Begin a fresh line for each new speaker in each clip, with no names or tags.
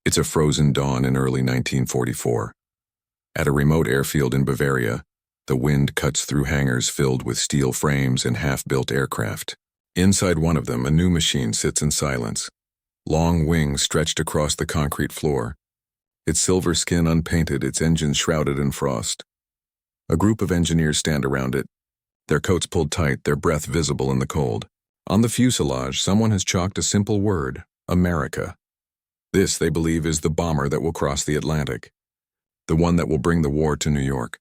It's a frozen dawn in early 1944. At a remote airfield in Bavaria, the wind cuts through hangars filled with steel frames and half-built aircraft. Inside one of them, a new machine sits in silence, long wings stretched across the concrete floor, its silver skin unpainted, its engines shrouded in frost. A group of engineers stand around it, their coats pulled tight, their breath visible in the cold. On the fuselage, someone has chalked a simple word: America. This, they believe, is the bomber that will cross the Atlantic, the one that will bring the war to New York.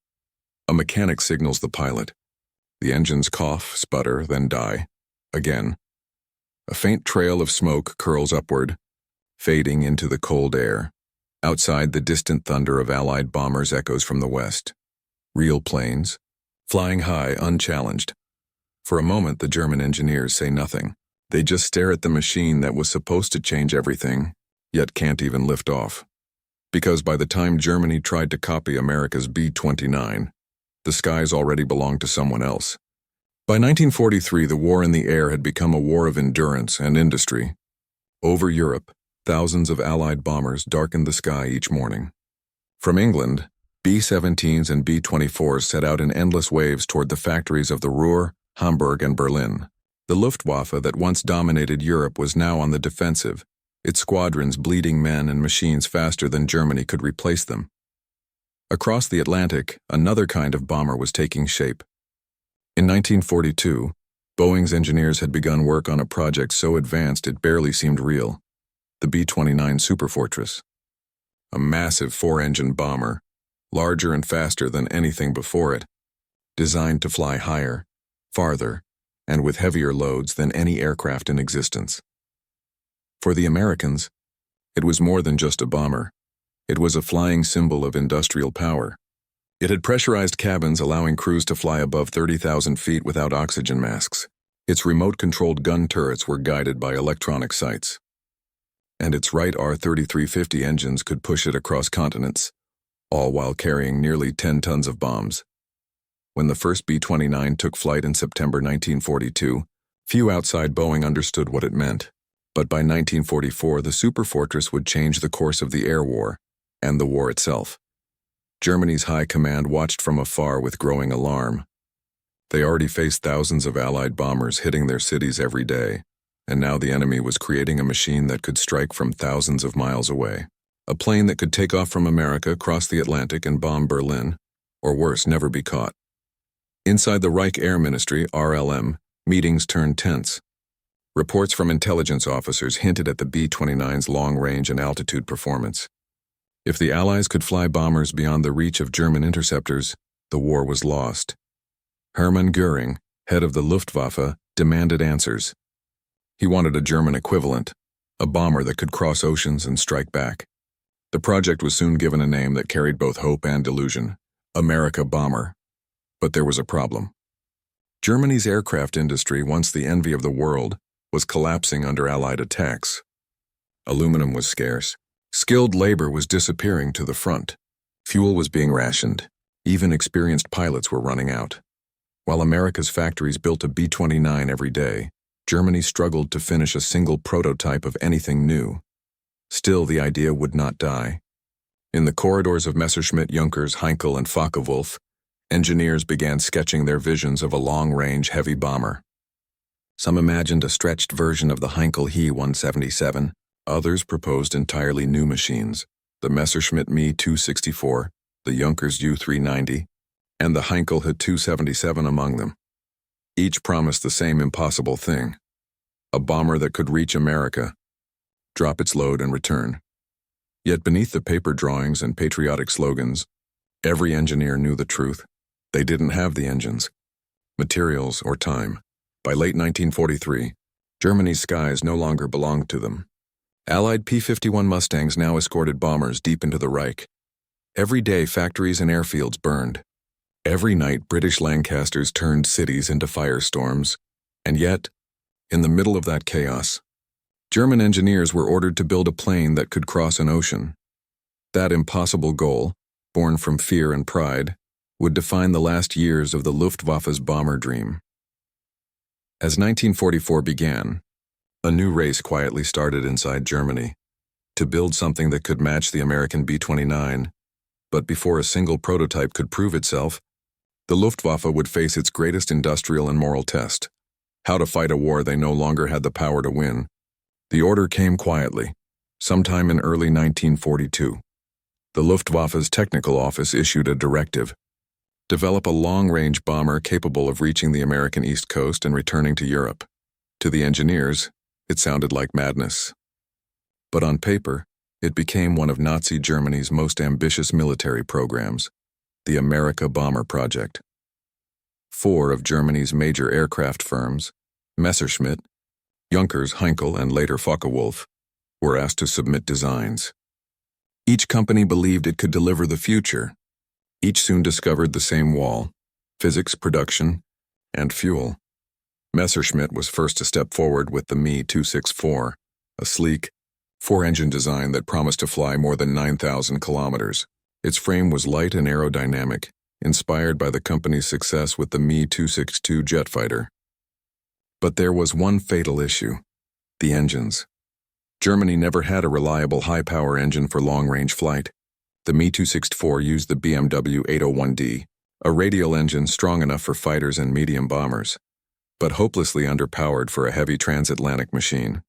A mechanic signals the pilot. The engines cough, sputter, then die. Again. A faint trail of smoke curls upward, fading into the cold air. Outside, the distant thunder of Allied bombers echoes from the west. Real planes, flying high, unchallenged. For a moment, the German engineers say nothing. They just stare at the machine that was supposed to change everything, yet can't even lift off. Because by the time Germany tried to copy America's B-29, the skies already belonged to someone else. By 1943, the war in the air had become a war of endurance and industry. Over Europe, thousands of Allied bombers darkened the sky each morning. From England, B-17s and B-24s set out in endless waves toward the factories of the Ruhr, Hamburg, and Berlin. The Luftwaffe that once dominated Europe was now on the defensive, its squadrons bleeding men and machines faster than Germany could replace them. Across the Atlantic, another kind of bomber was taking shape. In 1942, Boeing's engineers had begun work on a project so advanced it barely seemed real: the B-29 Superfortress. A massive four-engine bomber, larger and faster than anything before it, designed to fly higher, farther, and with heavier loads than any aircraft in existence. For the Americans, it was more than just a bomber. It was a flying symbol of industrial power. It had pressurized cabins allowing crews to fly above 30,000 feet without oxygen masks. Its remote-controlled gun turrets were guided by electronic sights. And its Wright R-3350 engines could push it across continents, all while carrying nearly 10 tons of bombs. When the first B-29 took flight in September 1942, few outside Boeing understood what it meant. But by 1944, the Superfortress would change the course of the air war, and the war itself. Germany's high command watched from afar with growing alarm. They already faced thousands of Allied bombers hitting their cities every day, and now the enemy was creating a machine that could strike from thousands of miles away. A plane that could take off from America, cross the Atlantic, and bomb Berlin, or worse, never be caught. Inside the Reich Air Ministry, RLM, meetings turned tense. Reports from intelligence officers hinted at the B-29's long-range and altitude performance. If the Allies could fly bombers beyond the reach of German interceptors, the war was lost. Hermann Göring, head of the Luftwaffe, demanded answers. He wanted a German equivalent, a bomber that could cross oceans and strike back. The project was soon given a name that carried both hope and delusion: Amerika Bomber. But there was a problem. Germany's aircraft industry, once the envy of the world, was collapsing under Allied attacks. Aluminum was scarce. Skilled labor was disappearing to the front. Fuel was being rationed. Even experienced pilots were running out. While America's factories built a B-29 every day, Germany struggled to finish a single prototype of anything new. Still, the idea would not die. In the corridors of Messerschmitt, Junkers, Heinkel, and Focke-Wulf, engineers began sketching their visions of a long-range heavy bomber. Some imagined a stretched version of the Heinkel He-177. Others proposed entirely new machines: the Messerschmitt Me-264, the Junkers U-390, and the Heinkel He-277 among them. Each promised the same impossible thing: a bomber that could reach America, drop its load, and return. Yet beneath the paper drawings and patriotic slogans, every engineer knew the truth. They didn't have the engines, materials, or time. By late 1943, Germany's skies no longer belonged to them. Allied P-51 Mustangs now escorted bombers deep into the Reich. Every day, factories and airfields burned. Every night, British Lancasters turned cities into firestorms. And yet, in the middle of that chaos, German engineers were ordered to build a plane that could cross an ocean. That impossible goal, born from fear and pride, would define the last years of the Luftwaffe's bomber dream. As 1944 began, a new race quietly started inside Germany. to build something that could match the American B-29. But before a single prototype could prove itself, the Luftwaffe would face its greatest industrial and moral test: how to fight a war they no longer had the power to win. The order came quietly, sometime in early 1942. The Luftwaffe's technical office issued a directive: develop a long-range bomber capable of reaching the American East Coast and returning to Europe. To the engineers, it sounded like madness. But on paper, it became one of Nazi Germany's most ambitious military programs, the Amerika Bomber project. 4 of Germany's major aircraft firms, Messerschmitt, Junkers, Heinkel, and later Focke-Wulf, were asked to submit designs. Each company believed it could deliver the future. Each soon discovered the same wall: physics, production, and fuel. Messerschmitt was first to step forward with the Me 264, a sleek, 4-engine design that promised to fly more than 9,000 kilometers. Its frame was light and aerodynamic, inspired by the company's success with the Me 262 jet fighter. But there was one fatal issue: the engines. Germany never had a reliable high-power engine for long-range flight. The Me 264 used the BMW 801D, a radial engine strong enough for fighters and medium bombers, but hopelessly underpowered for a heavy transatlantic machine.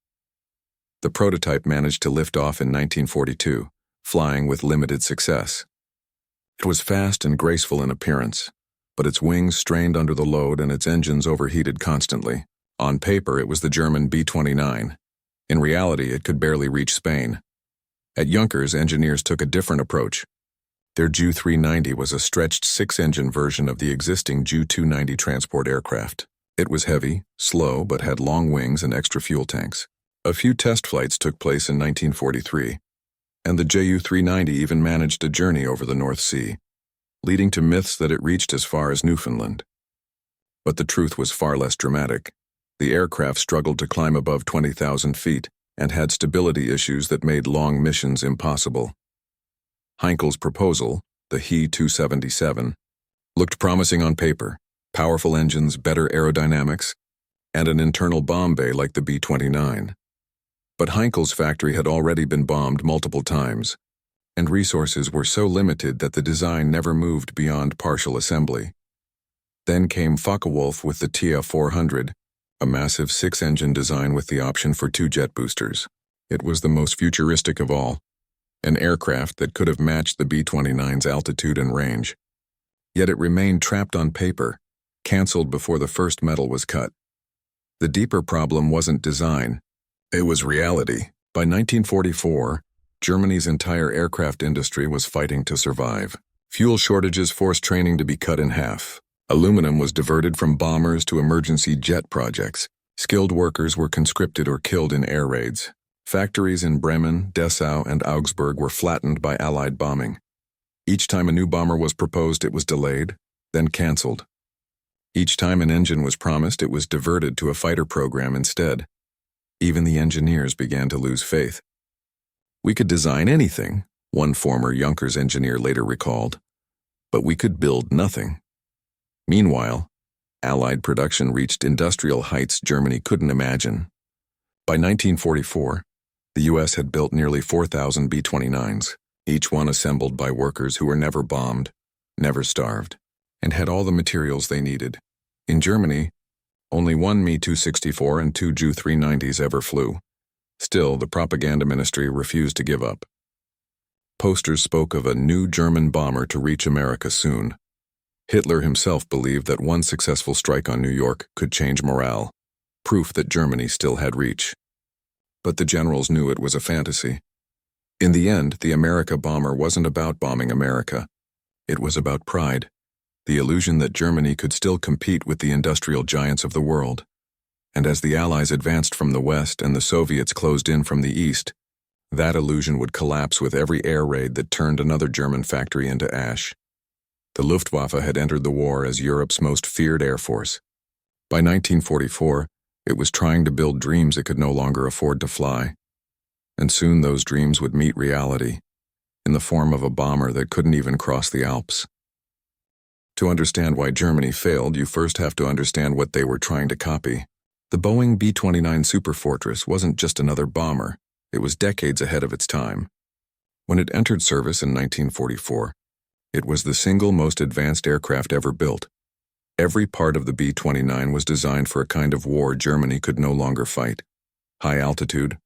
The prototype managed to lift off in 1942, flying with limited success. It was fast and graceful in appearance, but its wings strained under the load and its engines overheated constantly. On paper, it was the German B-29. In reality, it could barely reach Spain. At Junkers, engineers took a different approach. Their Ju-390 was a stretched 6-engine version of the existing Ju-290 transport aircraft. It was heavy, slow, but had long wings and extra fuel tanks. A few test flights took place in 1943, and the Ju-390 even managed a journey over the North Sea, leading to myths that it reached as far as Newfoundland. But the truth was far less dramatic. The aircraft struggled to climb above 20,000 feet and had stability issues that made long missions impossible. Heinkel's proposal, the He-277, looked promising on paper: powerful engines, better aerodynamics, and an internal bomb bay like the B-29. But Heinkel's factory had already been bombed multiple times, and resources were so limited that the design never moved beyond partial assembly. Then came Focke-Wulf with the TF-400, a massive 6-engine design with the option for 2 jet boosters. It was the most futuristic of all, an aircraft that could have matched the B-29's altitude and range. Yet it remained trapped on paper, canceled before the first metal was cut. The deeper problem wasn't design, it was reality. By 1944, Germany's entire aircraft industry was fighting to survive. Fuel shortages forced training to be cut in half. Aluminum was diverted from bombers to emergency jet projects. Skilled workers were conscripted or killed in air raids. Factories in Bremen, Dessau, and Augsburg were flattened by Allied bombing. Each time a new bomber was proposed, it was delayed, then canceled. Each time an engine was promised, it was diverted to a fighter program instead. Even the engineers began to lose faith. "We could design anything," one former Junkers engineer later recalled, "but we could build nothing." Meanwhile, Allied production reached industrial heights Germany couldn't imagine. By 1944, the U.S. had built nearly 4,000 B-29s, each one assembled by workers who were never bombed, never starved, and had all the materials they needed. In Germany, only 1 Me-264 and 2 Ju-390s ever flew. Still, the propaganda ministry refused to give up. Posters spoke of a new German bomber to reach America soon. Hitler himself believed that one successful strike on New York could change morale, proof that Germany still had reach. But the generals knew it was a fantasy. In the end, the Amerika Bomber wasn't about bombing America. It was about pride, the illusion that Germany could still compete with the industrial giants of the world. And as the Allies advanced from the west and the Soviets closed in from the east, that illusion would collapse with every air raid that turned another German factory into ash. The Luftwaffe had entered the war as Europe's most feared air force. By 1944, it was trying to build dreams it could no longer afford to fly. And soon those dreams would meet reality, in the form of a bomber that couldn't even cross the Alps. To understand why Germany failed, you first have to understand what they were trying to copy. The Boeing B-29 Superfortress wasn't just another bomber. It was decades ahead of its time. When it entered service in 1944, it was the single most advanced aircraft ever built. Every part of the B-29 was designed for a kind of war Germany could no longer fight. High altitude,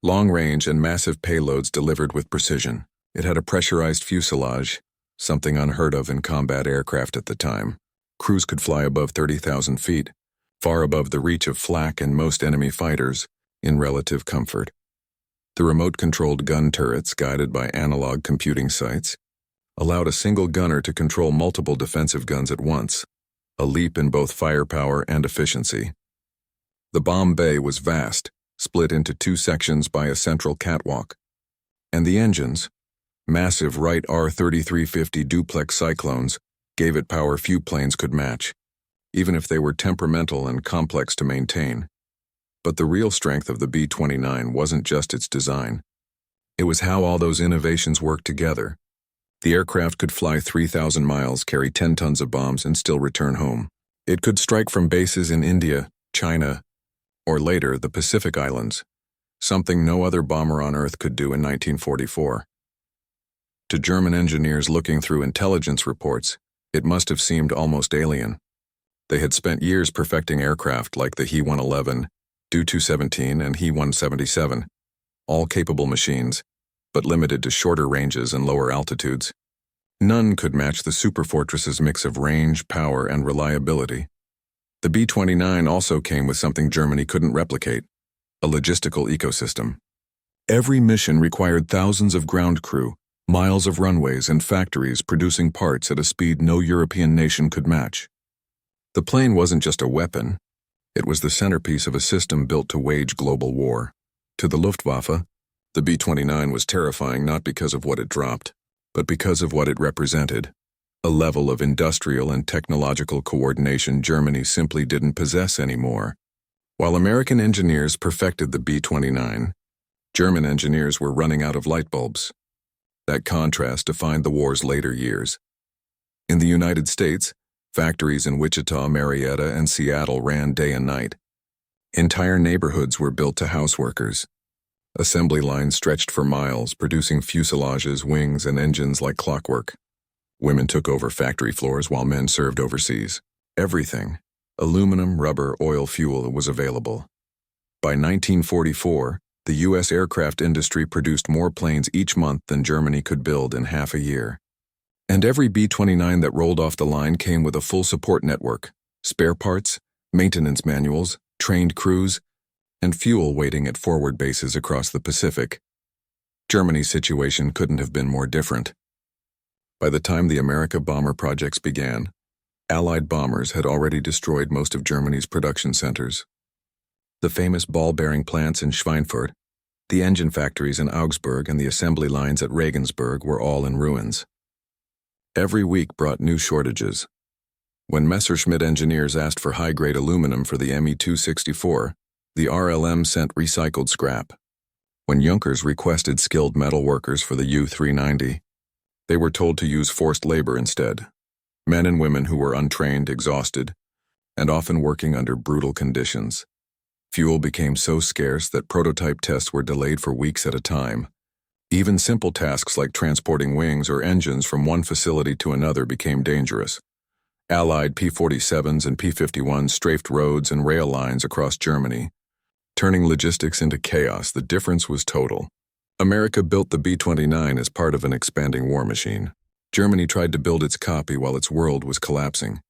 long range, and massive payloads delivered with precision. It had a pressurized fuselage, something unheard of in combat aircraft at the time. Crews could fly above 30,000 feet, far above the reach of flak and most enemy fighters, in relative comfort. The remote-controlled gun turrets, guided by analog computing sites, allowed a single gunner to control multiple defensive guns at once, a leap in both firepower and efficiency. The bomb bay was vast, split into two sections by a central catwalk. And the engines, massive Wright R-3350 duplex Cyclones, gave it power few planes could match, even if they were temperamental and complex to maintain. But the real strength of the B-29 wasn't just its design. It was how all those innovations worked together. The aircraft could fly 3,000 miles, carry 10 tons of bombs, and still return home. It could strike from bases in India, China, or later the Pacific Islands, something no other bomber on Earth could do in 1944. To German engineers looking through intelligence reports, it must have seemed almost alien. They had spent years perfecting aircraft like the He-111, Do-217, and He-177, all capable machines, but limited to shorter ranges and lower altitudes. None could match the Superfortress's mix of range, power, and reliability. The B-29 also came with something Germany couldn't replicate: a logistical ecosystem. Every mission required thousands of ground crew, miles of runways, and factories producing parts at a speed no European nation could match. The plane wasn't just a weapon. It was the centerpiece of a system built to wage global war. To the Luftwaffe, the B-29 was terrifying not because of what it dropped, but because of what it represented: a level of industrial and technological coordination Germany simply didn't possess anymore. While American engineers perfected the B-29, German engineers were running out of light bulbs. That contrast defined the war's later years. In the United States, factories in Wichita, Marietta, and Seattle ran day and night. Entire neighborhoods were built to house workers. Assembly lines stretched for miles, producing fuselages, wings, and engines like clockwork. Women took over factory floors while men served overseas. Everything, aluminum, rubber, oil, fuel, was available. By 1944, the U.S. aircraft industry produced more planes each month than Germany could build in half a year. And every B-29 that rolled off the line came with a full support network: spare parts, maintenance manuals, trained crews, and fuel waiting at forward bases across the Pacific. Germany's situation couldn't have been more different. By the time the Amerika Bomber projects began, Allied bombers had already destroyed most of Germany's production centers. The famous ball-bearing plants in Schweinfurt, the engine factories in Augsburg, and the assembly lines at Regensburg were all in ruins. Every week brought new shortages. When Messerschmitt engineers asked for high-grade aluminum for the Me-264, the RLM sent recycled scrap. When Junkers requested skilled metal workers for the U-390, they were told to use forced labor instead: men and women who were untrained, exhausted, and often working under brutal conditions. Fuel became so scarce that prototype tests were delayed for weeks at a time. Even simple tasks like transporting wings or engines from one facility to another became dangerous. Allied P-47s and P-51s strafed roads and rail lines across Germany, turning logistics into chaos. The difference was total. America built the B-29 as part of an expanding war machine. Germany tried to build its copy while its world was collapsing.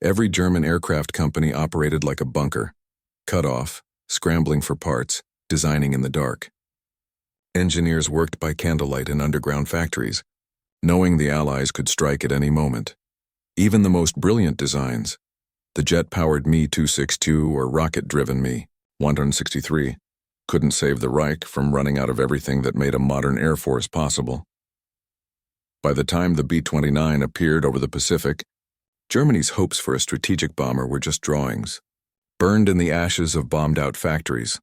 Every German aircraft company operated like a bunker, cut off, scrambling for parts, designing in the dark. Engineers worked by candlelight in underground factories, knowing the Allies could strike at any moment. Even the most brilliant designs, the jet-powered Me-262 or rocket-driven Me-163, couldn't save the Reich from running out of everything that made a modern air force possible. By the time the B-29 appeared over the Pacific, Germany's hopes for a strategic bomber were just drawings, burned in the ashes of bombed-out factories.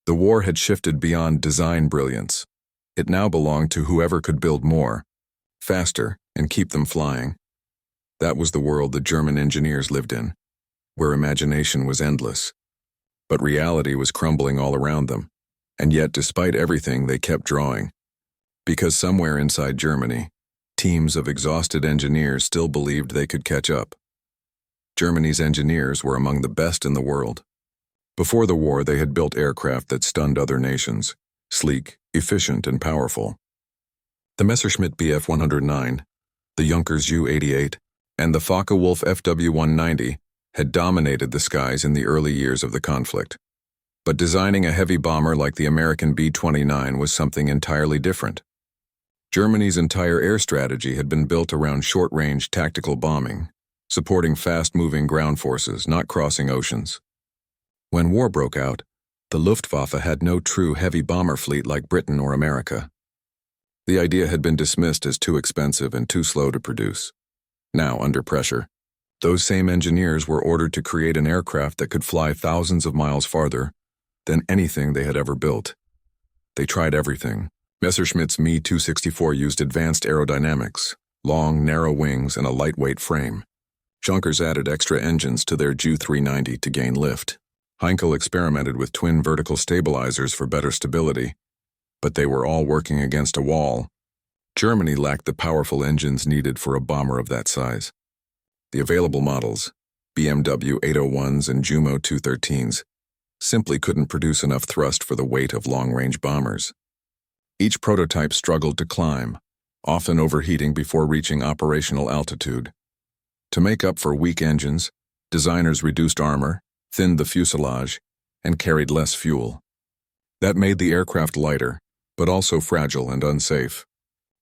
The war had shifted beyond design brilliance. It now belonged to whoever could build more, faster, and keep them flying. That was the world the German engineers lived in, where imagination was endless. But reality was crumbling all around them. And yet, despite everything, they kept drawing. Because somewhere inside Germany, teams of exhausted engineers still believed they could catch up. Germany's engineers were among the best in the world. Before the war, they had built aircraft that stunned other nations, sleek, efficient, and powerful. The Messerschmitt Bf 109, the Junkers Ju-88, and the Focke-Wulf FW-190 had dominated the skies in the early years of the conflict. But designing a heavy bomber like the American B-29 was something entirely different. Germany's entire air strategy had been built around short-range tactical bombing, supporting fast-moving ground forces, not crossing oceans. When war broke out, the Luftwaffe had no true heavy bomber fleet like Britain or America. The idea had been dismissed as too expensive and too slow to produce. Now, under pressure, those same engineers were ordered to create an aircraft that could fly thousands of miles farther than anything they had ever built. They tried everything. Messerschmitt's Me-264 used advanced aerodynamics, long, narrow wings, and a lightweight frame. Junkers added extra engines to their Ju-390 to gain lift. Heinkel experimented with twin vertical stabilizers for better stability, but they were all working against a wall. Germany lacked the powerful engines needed for a bomber of that size. The available models, BMW 801s and Jumo 213s, simply couldn't produce enough thrust for the weight of long-range bombers. Each prototype struggled to climb, often overheating before reaching operational altitude. To make up for weak engines, designers reduced armor, thinned the fuselage, and carried less fuel. That made the aircraft lighter, but also fragile and unsafe.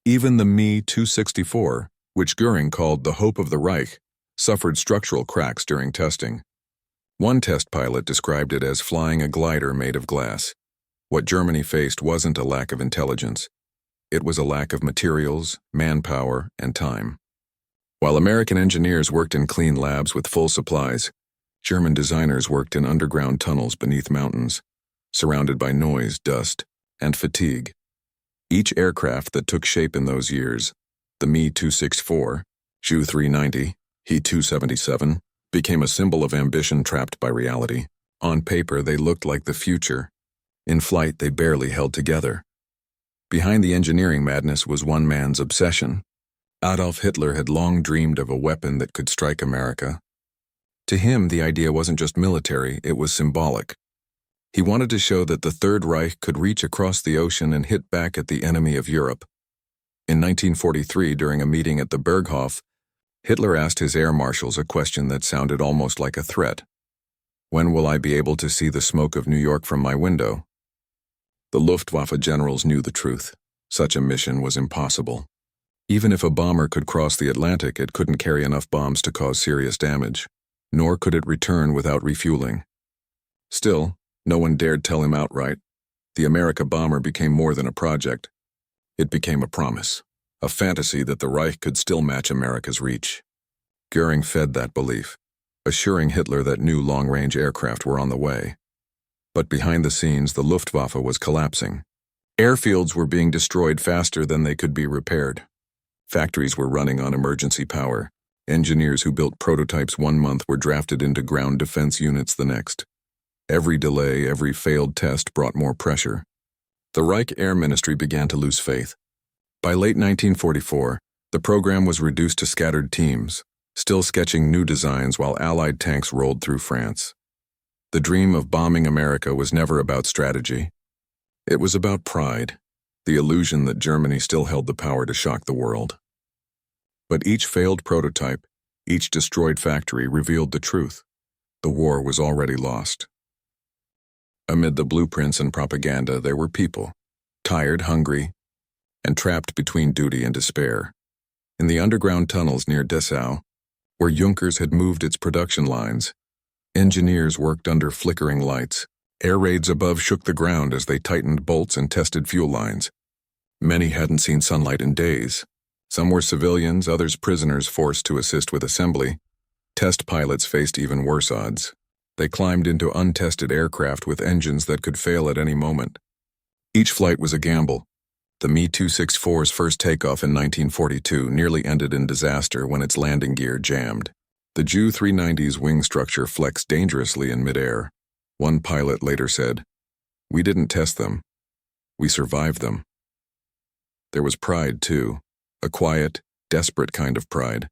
Even the Me-264, which Göring called the hope of the Reich, suffered structural cracks during testing. One test pilot described it as flying a glider made of glass. What Germany faced wasn't a lack of intelligence. It was a lack of materials, manpower, and time. While American engineers worked in clean labs with full supplies, German designers worked in underground tunnels beneath mountains, surrounded by noise, dust, and fatigue. Each aircraft that took shape in those years, the Me-264, Ju-390, He-277, became a symbol of ambition trapped by reality. On paper, they looked like the future. In flight, they barely held together. Behind the engineering madness was one man's obsession. Adolf Hitler had long dreamed of a weapon that could strike America. To him, the idea wasn't just military, it was symbolic. He wanted to show that the Third Reich could reach across the ocean and hit back at the enemy of Europe. In 1943, during a meeting at the Berghof, Hitler asked his air marshals a question that sounded almost like a threat. "When will I be able to see the smoke of New York from my window?" The Luftwaffe generals knew the truth. Such a mission was impossible. Even if a bomber could cross the Atlantic, it couldn't carry enough bombs to cause serious damage, nor could it return without refueling. Still, no one dared tell him outright. The Amerika Bomber became more than a project. It became a promise, a fantasy that the Reich could still match America's reach. Göring fed that belief, assuring Hitler that new long-range aircraft were on the way. But behind the scenes, the Luftwaffe was collapsing. Airfields were being destroyed faster than they could be repaired. Factories were running on emergency power. Engineers who built prototypes one month were drafted into ground defense units the next. Every delay, every failed test brought more pressure. The Reich Air Ministry began to lose faith. By late 1944, the program was reduced to scattered teams, still sketching new designs while Allied tanks rolled through France. The dream of bombing America was never about strategy. It was about pride, the illusion that Germany still held the power to shock the world. But each failed prototype, each destroyed factory revealed the truth. The war was already lost. Amid the blueprints and propaganda, there were people, tired, hungry, and trapped between duty and despair. In the underground tunnels near Dessau, where Junkers had moved its production lines, engineers worked under flickering lights. Air raids above shook the ground as they tightened bolts and tested fuel lines. Many hadn't seen sunlight in days. Some were civilians, others prisoners forced to assist with assembly. Test pilots faced even worse odds. They climbed into untested aircraft with engines that could fail at any moment. Each flight was a gamble. The Me-264's first takeoff in 1942 nearly ended in disaster when its landing gear jammed. The Ju-390's wing structure flexed dangerously in midair. One pilot later said, "We didn't test them, We survived them. There was pride, too. A quiet, desperate kind of pride.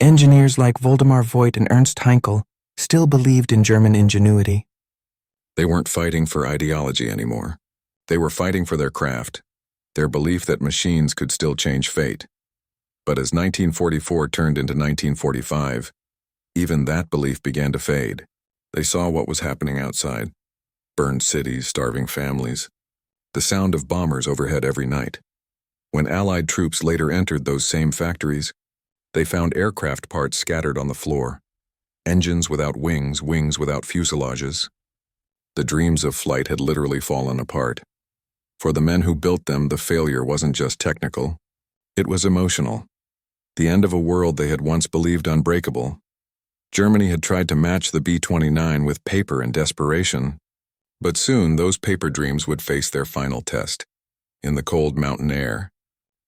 Engineers like Voldemar Voigt and Ernst Heinkel still believed in German ingenuity.
They weren't fighting for ideology anymore. They were fighting for their craft, their belief that machines could still change fate. But as 1944 turned into 1945, even that belief began to fade. They saw what was happening outside. Burned cities, starving families. The sound of bombers overhead every night. When Allied troops later entered those same factories, they found aircraft parts scattered on the floor. Engines without wings, wings without fuselages. The dreams of flight had literally fallen apart. For the men who built them, the failure wasn't just technical. It was emotional. The end of a world they had once believed unbreakable. Germany had tried to match the B-29 with paper and desperation, but soon those paper dreams would face their final test, in the cold mountain air,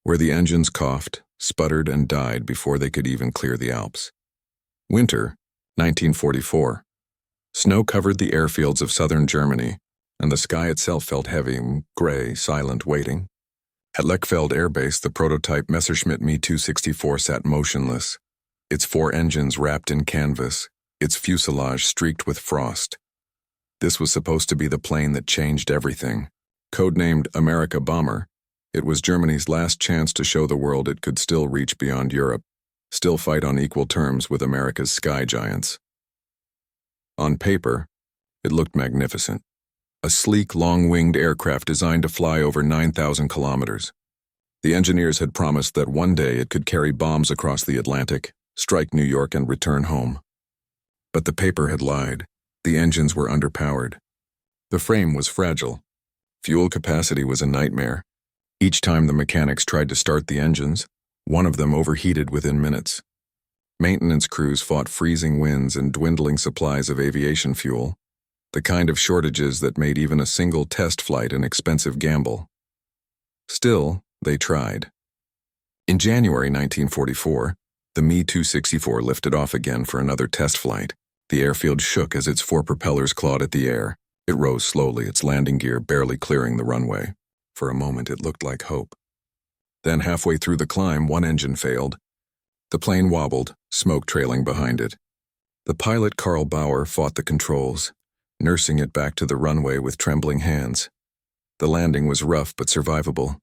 where the engines coughed, sputtered, and died before they could even clear the Alps. Winter, 1944. Snow covered the airfields of southern Germany, and the sky itself felt heavy, gray, silent, waiting. At Lechfeld Air Base, the prototype Messerschmitt Me-264 sat motionless, its 4 engines wrapped in canvas, its fuselage streaked with frost. This was supposed to be the plane that changed everything. Codenamed Amerika Bomber, it was Germany's last chance to show the world it could still reach beyond Europe, still fight on equal terms with America's sky giants. On paper, it looked magnificent. A sleek, long-winged aircraft designed to fly over 9,000 kilometers. The engineers had promised that one day it could carry bombs across the Atlantic, strike New York, and return home. But the paper had lied. The engines were underpowered. The frame was fragile. Fuel capacity was a nightmare. Each time the mechanics tried to start the engines, one of them overheated within minutes. Maintenance crews fought freezing winds and dwindling supplies of aviation fuel, the kind of shortages that made even a single test flight an expensive gamble. Still, they tried. In January 1944, the Me-264 lifted off again for another test flight. The airfield shook as its 4 propellers clawed at the air. It rose slowly, its landing gear barely clearing the runway. For a moment, it looked like hope. Then, halfway through the climb, one engine failed. The plane wobbled, smoke trailing behind it. The pilot, Karl Bauer, fought the controls, nursing it back to the runway with trembling hands. The landing was rough but survivable.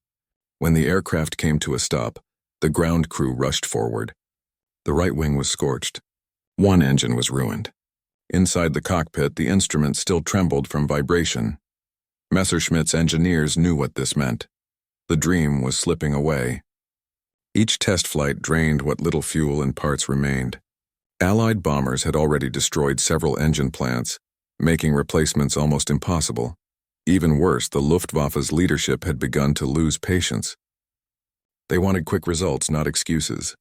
When the aircraft came to a stop, the ground crew rushed forward. The right wing was scorched. One engine was ruined. Inside the cockpit, the instruments still trembled from vibration. Messerschmitt's engineers knew what this meant. The dream was slipping away. Each test flight drained what little fuel and parts remained. Allied bombers had already destroyed several engine plants, making replacements almost impossible. Even worse, the Luftwaffe's leadership had begun to lose patience. They wanted quick results, not excuses.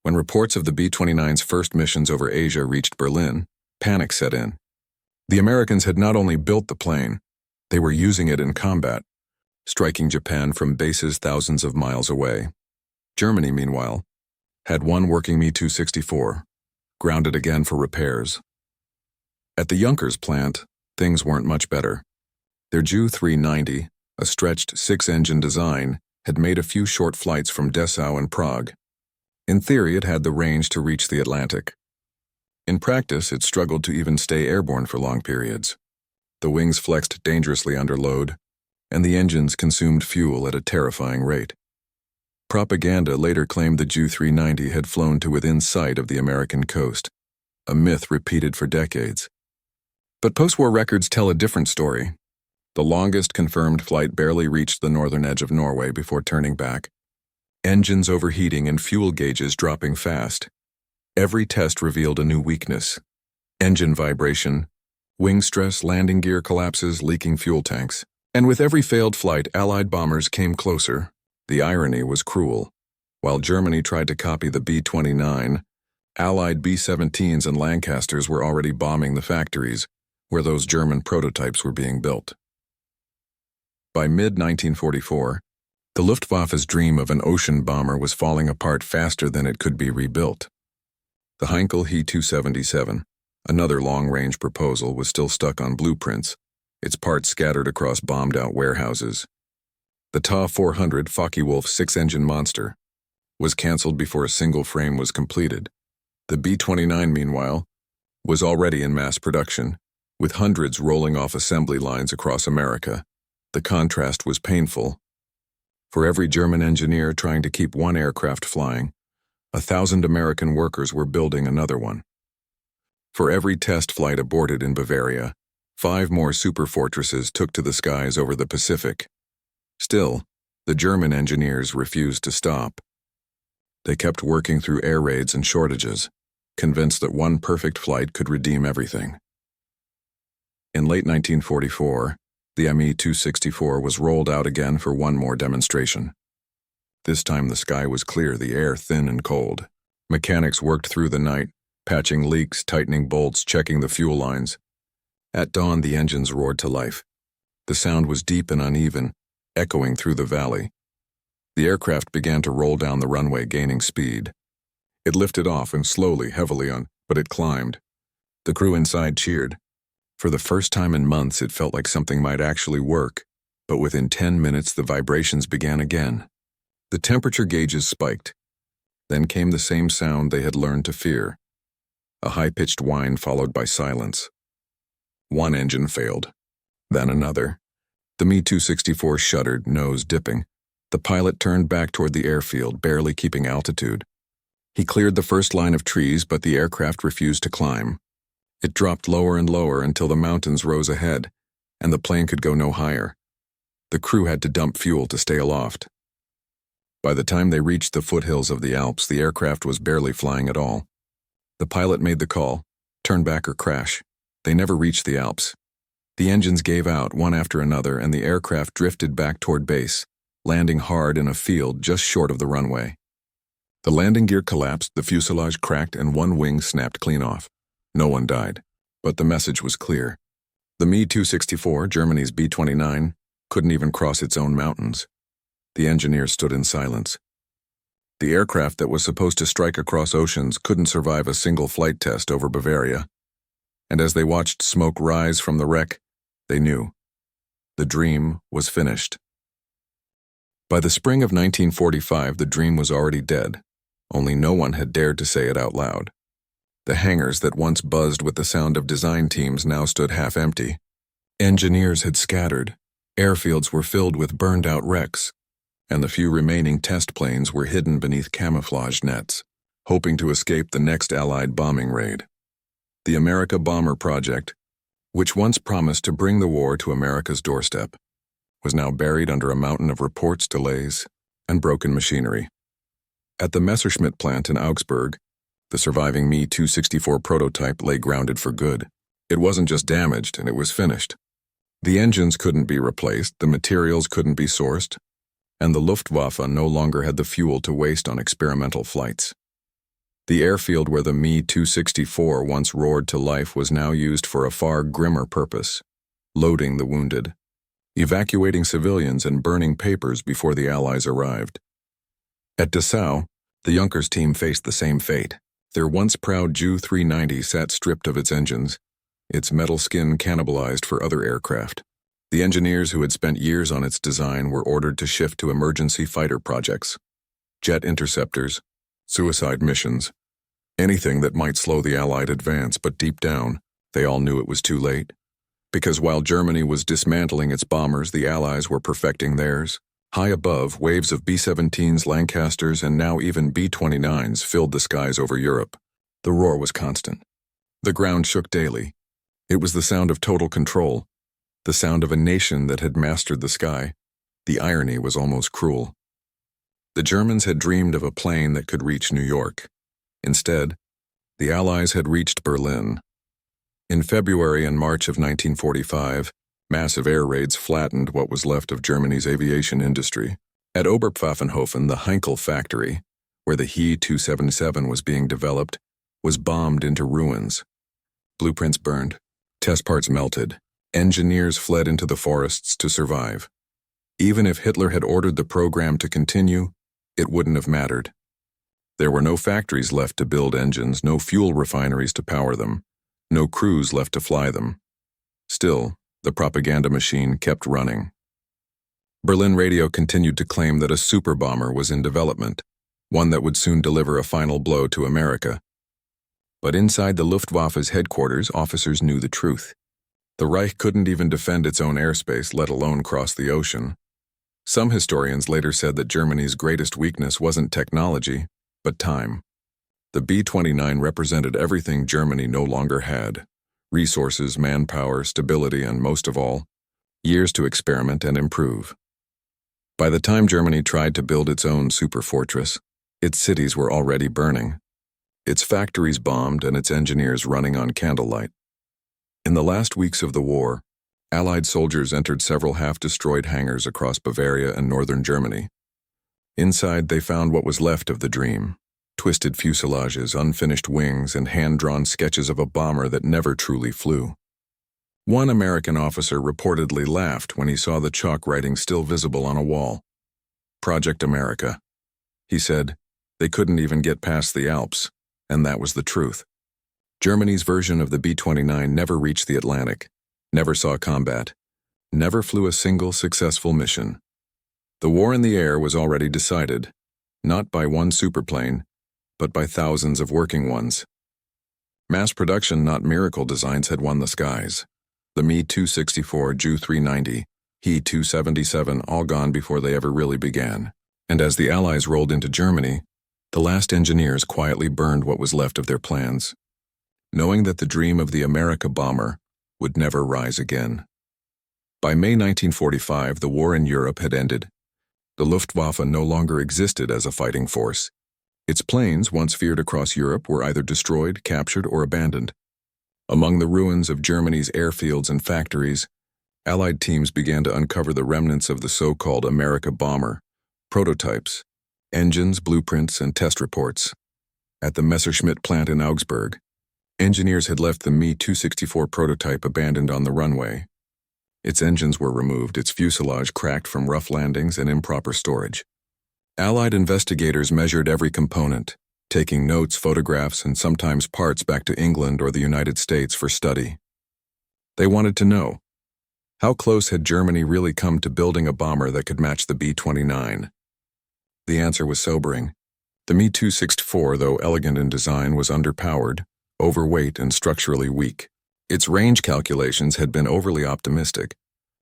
When reports of the B-29's first missions over Asia reached Berlin, panic set in. The Americans had not only built the plane, they were using it in combat, striking Japan from bases thousands of miles away. Germany, meanwhile, had one working Me-264, grounded again for repairs. At the Junkers plant, things weren't much better. Their Ju-390, a stretched 6-engine design, had made a few short flights from Dessau and Prague. In theory, it had the range to reach the Atlantic. In practice, it struggled to even stay airborne for long periods. The wings flexed dangerously under load, and the engines consumed fuel at a terrifying rate. Propaganda later claimed the Ju-390 had flown to within sight of the American coast, a myth repeated for decades. But post-war records tell a different story. The longest confirmed flight barely reached the northern edge of Norway before turning back. Engines overheating and fuel gauges dropping fast. Every test revealed a new weakness. Engine vibration, wing stress, landing gear collapses, leaking fuel tanks. And with every failed flight, Allied bombers came closer. The irony was cruel. While Germany tried to copy the B-29, Allied B-17s and Lancasters were already bombing the factories where those German prototypes were being built. By mid-1944, the Luftwaffe's dream of an ocean bomber was falling apart faster than it could be rebuilt. The Heinkel He-277, another long-range proposal, was still stuck on blueprints, its parts scattered across bombed-out warehouses. The Ta-400 Focke-Wulf six-engine monster was cancelled before a single frame was completed. The B-29, meanwhile, was already in mass production, with hundreds rolling off assembly lines across America. The contrast was painful. For every German engineer trying to keep one aircraft flying, 1,000 American workers were building another one. For every test flight aborted in Bavaria, 5 more Superfortresses took to the skies over the Pacific. Still, the German engineers refused to stop. They kept working through air raids and shortages, convinced that one perfect flight could redeem everything. In late 1944, the Me-264 was rolled out again for one more demonstration. This time the sky was clear, the air thin and cold. Mechanics worked through the night, patching leaks, tightening bolts, checking the fuel lines. At dawn, the engines roared to life. The sound was deep and uneven, echoing through the valley. The aircraft began to roll down the runway, gaining speed. It lifted off and slowly, heavily but it climbed. The crew inside cheered. For the first time in months, it felt like something might actually work, but within 10 minutes, the vibrations began again. The temperature gauges spiked. Then came the same sound they had learned to fear. A high-pitched whine followed by silence. One engine failed, then another. The Me-264 shuddered, nose dipping. The pilot turned back toward the airfield, barely keeping altitude. He cleared the first line of trees, but the aircraft refused to climb. It dropped lower and lower until the mountains rose ahead, and the plane could go no higher. The crew had to dump fuel to stay aloft. By the time they reached the foothills of the Alps, the aircraft was barely flying at all. The pilot made the call, turn back or crash. They never reached the Alps. The engines gave out one after another, and the aircraft drifted back toward base, landing hard in a field just short of the runway. The landing gear collapsed, the fuselage cracked, and one wing snapped clean off. No one died, but the message was clear. The Me-264, Germany's B-29, couldn't even cross its own mountains. The engineers stood in silence. The aircraft that was supposed to strike across oceans couldn't survive a single flight test over Bavaria. And as they watched smoke rise from the wreck, they knew. The dream was finished. By the spring of 1945, the dream was already dead, only no one had dared to say it out loud. The hangars that once buzzed with the sound of design teams now stood half empty. Engineers had scattered, airfields were filled with burned-out wrecks, and the few remaining test planes were hidden beneath camouflage nets, hoping to escape the next Allied bombing raid. The Amerika Bomber project, which once promised to bring the war to America's doorstep, was now buried under a mountain of reports, delays, and broken machinery. At the Messerschmitt plant in Augsburg, the surviving Me-264 prototype lay grounded for good. It wasn't just damaged, and it was finished. The engines couldn't be replaced, the materials couldn't be sourced, and the Luftwaffe no longer had the fuel to waste on experimental flights. The airfield where the Me-264 once roared to life was now used for a far grimmer purpose: loading the wounded, evacuating civilians, and burning papers before the Allies arrived. At Dessau, the Junkers team faced the same fate. Their once proud Ju-390 sat stripped of its engines, its metal skin cannibalized for other aircraft. The engineers who had spent years on its design were ordered to shift to emergency fighter projects, jet interceptors, suicide missions, anything that might slow the Allied advance, but deep down, they all knew it was too late. Because while Germany was dismantling its bombers, the Allies were perfecting theirs. High above, waves of B-17s, Lancasters, and now even B-29s filled the skies over Europe. The roar was constant. The ground shook daily. It was the sound of total control, the sound of a nation that had mastered the sky. The irony was almost cruel. The Germans had dreamed of a plane that could reach New York. Instead, the Allies had reached Berlin. In February and March of 1945, massive air raids flattened what was left of Germany's aviation industry. At Oberpfaffenhofen, the Heinkel factory, where the He-277 was being developed, was bombed into ruins. Blueprints burned, test parts melted, engineers fled into the forests to survive. Even if Hitler had ordered the program to continue, it wouldn't have mattered. There were no factories left to build engines, no fuel refineries to power them, no crews left to fly them. Still, the propaganda machine kept running. Berlin radio continued to claim that a super bomber was in development, one that would soon deliver a final blow to America. But inside the Luftwaffe's headquarters, officers knew the truth. The Reich couldn't even defend its own airspace, let alone cross the ocean. Some historians later said that Germany's greatest weakness wasn't technology, but time. The B-29 represented everything Germany no longer had: resources, manpower, stability, and most of all, years to experiment and improve. By the time Germany tried to build its own superfortress, its cities were already burning, its factories bombed, and its engineers running on candlelight. In the last weeks of the war, Allied soldiers entered several half-destroyed hangars across Bavaria and northern Germany. Inside, they found what was left of the dream: twisted fuselages, unfinished wings, and hand-drawn sketches of a bomber that never truly flew. One American officer reportedly laughed when he saw the chalk writing still visible on a wall. "Project America." He said, "They couldn't even get past the Alps," and that was the truth. Germany's version of the B-29 never reached the Atlantic, never saw combat, never flew a single successful mission. The war in the air was already decided, not by one superplane, but by thousands of working ones. Mass production, not miracle designs, had won the skies. The Me-264, Ju-390, He-277, all gone before they ever really began. And as the Allies rolled into Germany, the last engineers quietly burned what was left of their plans, knowing that the dream of the Amerika Bomber would never rise again. By May 1945, the war in Europe had ended. The Luftwaffe no longer existed as a fighting force. Its planes, once feared across Europe, were either destroyed, captured, or abandoned. Among the ruins of Germany's airfields and factories, Allied teams began to uncover the remnants of the so-called Amerika Bomber: prototypes, engines, blueprints, and test reports. At the Messerschmitt plant in Augsburg, engineers had left the Me-264 prototype abandoned on the runway. Its engines were removed, its fuselage cracked from rough landings and improper storage. Allied investigators measured every component, taking notes, photographs, and sometimes parts back to England or the United States for study. They wanted to know, how close had Germany really come to building a bomber that could match the B-29? The answer was sobering. The Me-264, though elegant in design, was underpowered, overweight, and structurally weak. Its range calculations had been overly optimistic.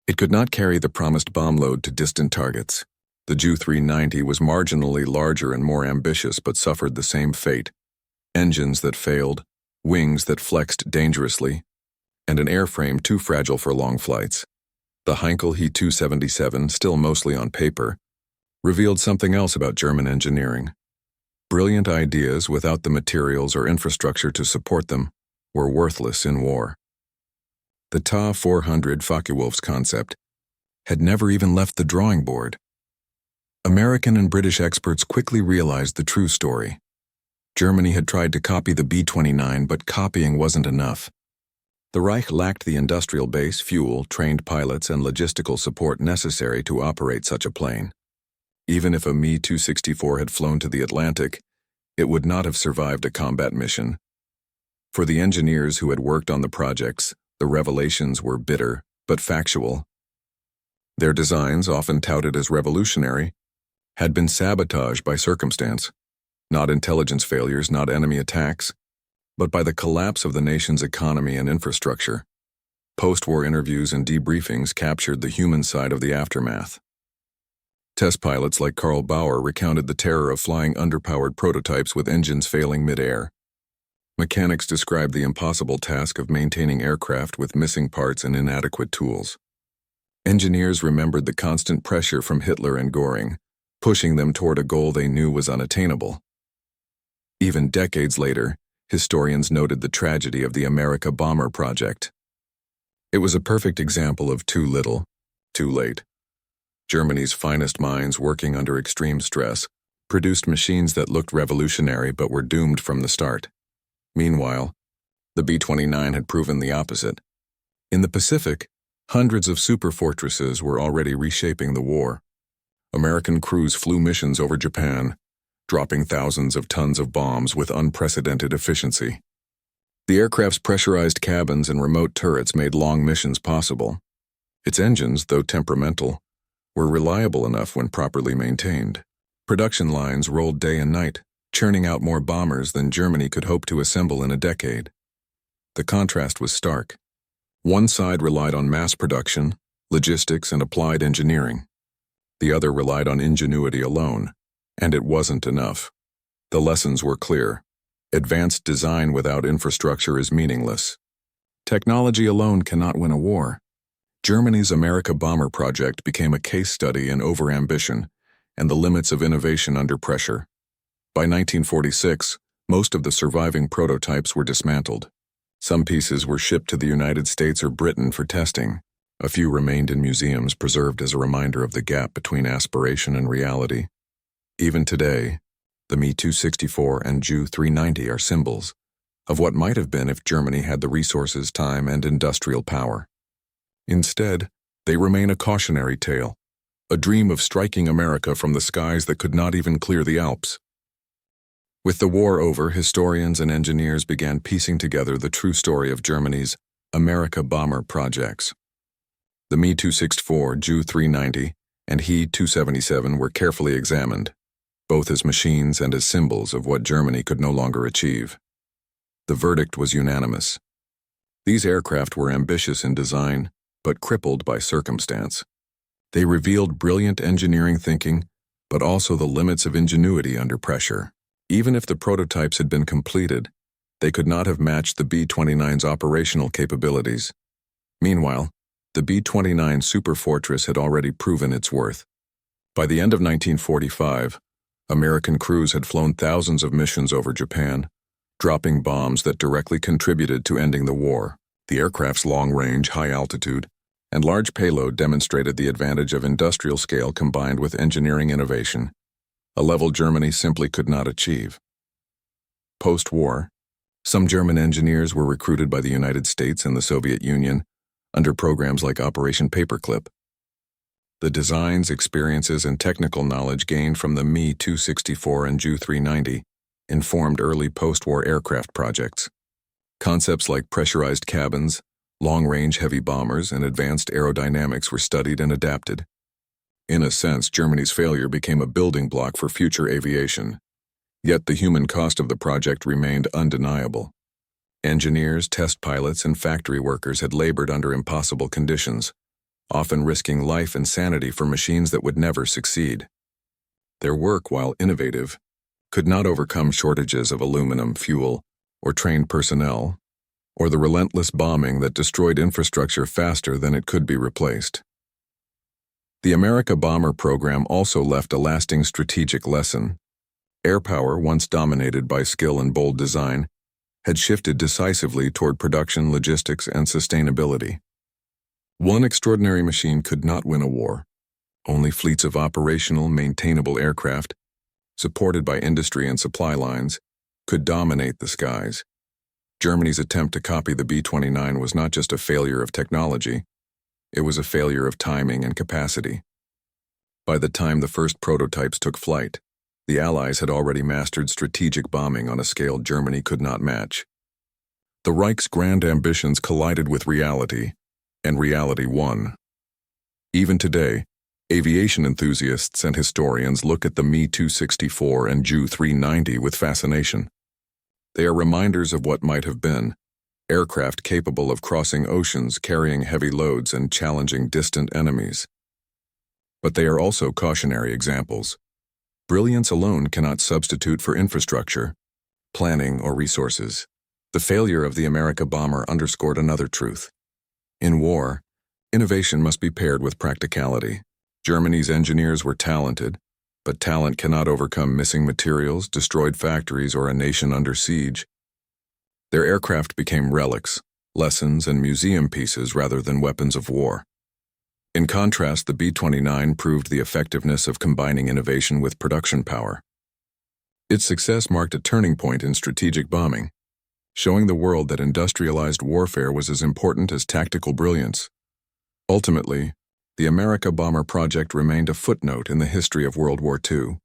It could not carry the promised bomb load to distant targets. The Ju-390 was marginally larger and more ambitious, but suffered the same fate: engines that failed, wings that flexed dangerously, and an airframe too fragile for long flights. The Heinkel He-277, still mostly on paper, revealed something else about German engineering. Brilliant ideas without the materials or infrastructure to support them were worthless in war. The Ta-400 Focke-Wulf's concept had never even left the drawing board. American and British experts quickly realized the true story. Germany had tried to copy the B-29, but copying wasn't enough. The Reich lacked the industrial base, fuel, trained pilots, and logistical support necessary to operate such a plane. Even if a Me-264 had flown to the Atlantic, it would not have survived a combat mission. For the engineers who had worked on the projects, the revelations were bitter, but factual. Their designs, often touted as revolutionary, had been sabotaged by circumstance, not intelligence failures, not enemy attacks, but by the collapse of the nation's economy and infrastructure. Post-war interviews and debriefings captured the human side of the aftermath. Test pilots like Karl Bauer recounted the terror of flying underpowered prototypes with engines failing mid-air. Mechanics described the impossible task of maintaining aircraft with missing parts and inadequate tools. Engineers remembered the constant pressure from Hitler and Göring, pushing them toward a goal they knew was unattainable. Even decades later, historians noted the tragedy of the Amerika Bomber project. It was a perfect example of too little, too late. Germany's finest minds, working under extreme stress, produced machines that looked revolutionary but were doomed from the start. Meanwhile, the B-29 had proven the opposite. In the Pacific, hundreds of superfortresses were already reshaping the war. American crews flew missions over Japan, dropping thousands of tons of bombs with unprecedented efficiency. The aircraft's pressurized cabins and remote turrets made long missions possible. Its engines, though temperamental, were reliable enough when properly maintained. Production lines rolled day and night, churning out more bombers than Germany could hope to assemble in a decade. The contrast was stark. One side relied on mass production, logistics, and applied engineering. The other relied on ingenuity alone, and it wasn't enough. The lessons were clear. Advanced design without infrastructure is meaningless. Technology alone cannot win a war. Germany's Amerika Bomber project became a case study in overambition and the limits of innovation under pressure. By 1946, most of the surviving prototypes were dismantled. Some pieces were shipped to the United States or Britain for testing. A few remained in museums, preserved as a reminder of the gap between aspiration and reality. Even today, the Me-264 and Ju-390 are symbols of what might have been if Germany had the resources, time, and industrial power. Instead, they remain a cautionary tale, a dream of striking America from the skies that could not even clear the Alps. With the war over, historians and engineers began piecing together the true story of Germany's Amerika Bomber projects. The Me-264, Ju-390, and He-277 were carefully examined, both as machines and as symbols of what Germany could no longer achieve. The verdict was unanimous. These aircraft were ambitious in design, but crippled by circumstance. They revealed brilliant engineering thinking, but also the limits of ingenuity under pressure. Even if the prototypes had been completed, they could not have matched the B-29's operational capabilities. Meanwhile, the B-29 Superfortress had already proven its worth. By the end of 1945, American crews had flown thousands of missions over Japan, dropping bombs that directly contributed to ending the war. The aircraft's long range, high altitude, and large payload demonstrated the advantage of industrial scale combined with engineering innovation, a level Germany simply could not achieve. Post-war, some German engineers were recruited by the United States and the Soviet Union under programs like Operation Paperclip. The designs, experiences, and technical knowledge gained from the Me-264 and Ju-390 informed early post-war aircraft projects. Concepts like pressurized cabins, long-range heavy bombers, and advanced aerodynamics were studied and adapted. In a sense, Germany's failure became a building block for future aviation. Yet the human cost of the project remained undeniable. Engineers, test pilots, and factory workers had labored under impossible conditions, often risking life and sanity for machines that would never succeed. Their work, while innovative, could not overcome shortages of aluminum, fuel, or trained personnel, or the relentless bombing that destroyed infrastructure faster than it could be replaced. The Amerika Bomber program also left a lasting strategic lesson. Air power, once dominated by skill and bold design, had shifted decisively toward production, logistics, and sustainability. One extraordinary machine could not win a war. Only fleets of operational, maintainable aircraft, supported by industry and supply lines, could dominate the skies. Germany's attempt to copy the B-29 was not just a failure of technology, it was a failure of timing and capacity. By the time the first prototypes took flight, the Allies had already mastered strategic bombing on a scale Germany could not match. The Reich's grand ambitions collided with reality, and reality won. Even today, aviation enthusiasts and historians look at the Me-264 and Ju-390 with fascination. They are reminders of what might have been, aircraft capable of crossing oceans, carrying heavy loads, and challenging distant enemies. But they are also cautionary examples. Brilliance alone cannot substitute for infrastructure, planning, or resources. The failure of the Amerika Bomber underscored another truth. In war, innovation must be paired with practicality. Germany's engineers were talented, but talent cannot overcome missing materials, destroyed factories, or a nation under siege. Their aircraft became relics, lessons, and museum pieces rather than weapons of war. In contrast, the B-29 proved the effectiveness of combining innovation with production power. Its success marked a turning point in strategic bombing, showing the world that industrialized warfare was as important as tactical brilliance. Ultimately, the Amerika Bomber project remained a footnote in the history of World War II.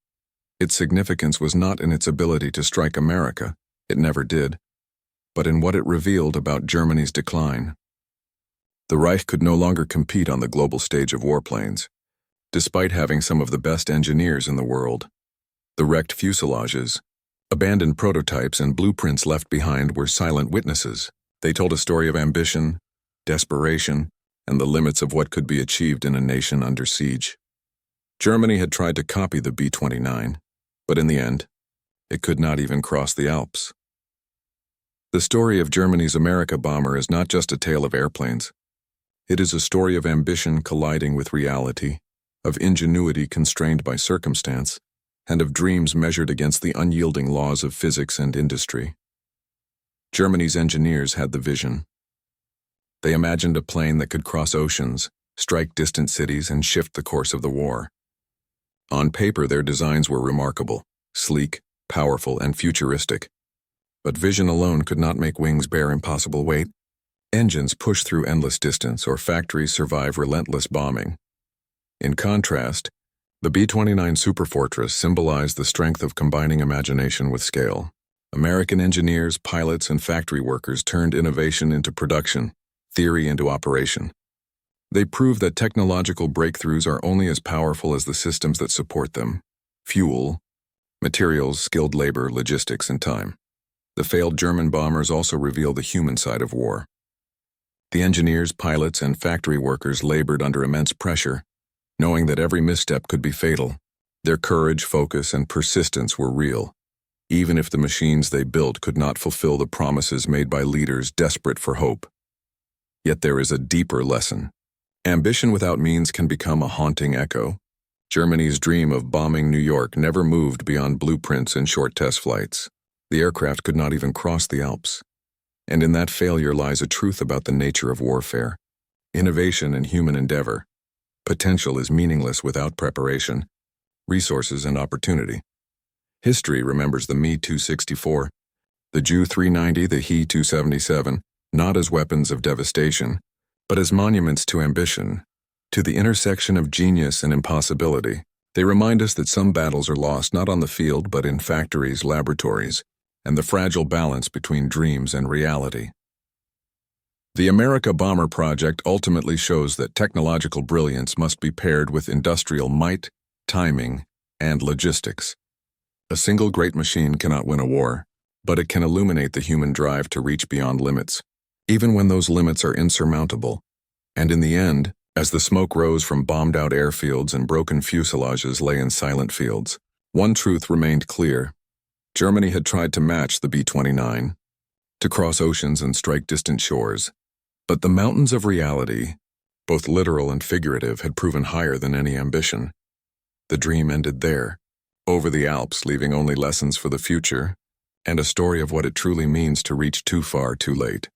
Its significance was not in its ability to strike America, it never did, but in what it revealed about Germany's decline. The Reich could no longer compete on the global stage of warplanes. despite having some of the best engineers in the world. The wrecked fuselages, abandoned prototypes, and blueprints left behind were silent witnesses. They told a story of ambition, desperation, and the limits of what could be achieved in a nation under siege. Germany had tried to copy the B-29, but in the end, it could not even cross the Alps. The story of Germany's Amerika Bomber is not just a tale of airplanes. It is a story of ambition colliding with reality, of ingenuity constrained by circumstance, and of dreams measured against the unyielding laws of physics and industry. Germany's engineers had the vision. They imagined a plane that could cross oceans, strike distant cities, and shift the course of the war. On paper, their designs were remarkable, sleek, powerful, and futuristic. But vision alone could not make wings bear impossible weight. Engines push through endless distance, or factories survive relentless bombing. In contrast, the B-29 Superfortress symbolized the strength of combining imagination with scale. American engineers, pilots, and factory workers turned innovation into production, theory into operation. They proved that technological breakthroughs are only as powerful as the systems that support them: fuel, materials, skilled labor, logistics, and time. The failed German bombers also reveal the human side of war. The engineers, pilots, and factory workers labored under immense pressure, knowing that every misstep could be fatal. Their courage, focus, and persistence were real, even if the machines they built could not fulfill the promises made by leaders desperate for hope. Yet there is a deeper lesson. Ambition without means can become a haunting echo. Germany's dream of bombing New York never moved beyond blueprints and short test flights. The aircraft could not even cross the Alps. And in that failure lies a truth about the nature of warfare. Innovation and human endeavor. Potential is meaningless without preparation, resources, and opportunity. History remembers the Me-264, the Ju-390, the He-277, not as weapons of devastation, but as monuments to ambition, to the intersection of genius and impossibility. They remind us that some battles are lost not on the field but in factories, laboratories, and the fragile balance between dreams and reality. The Amerika Bomber project ultimately shows that technological brilliance must be paired with industrial might, timing, and logistics. A single great machine cannot win a war, but it can illuminate the human drive to reach beyond limits, even when those limits are insurmountable. And in the end, as the smoke rose from bombed-out airfields and broken fuselages lay in silent fields, one truth remained clear. Germany had tried to match the B-29, to cross oceans and strike distant shores. But the mountains of reality, both literal and figurative, had proven higher than any ambition. The dream ended there, over the Alps, leaving only lessons for the future and a story of what it truly means to reach too far too late.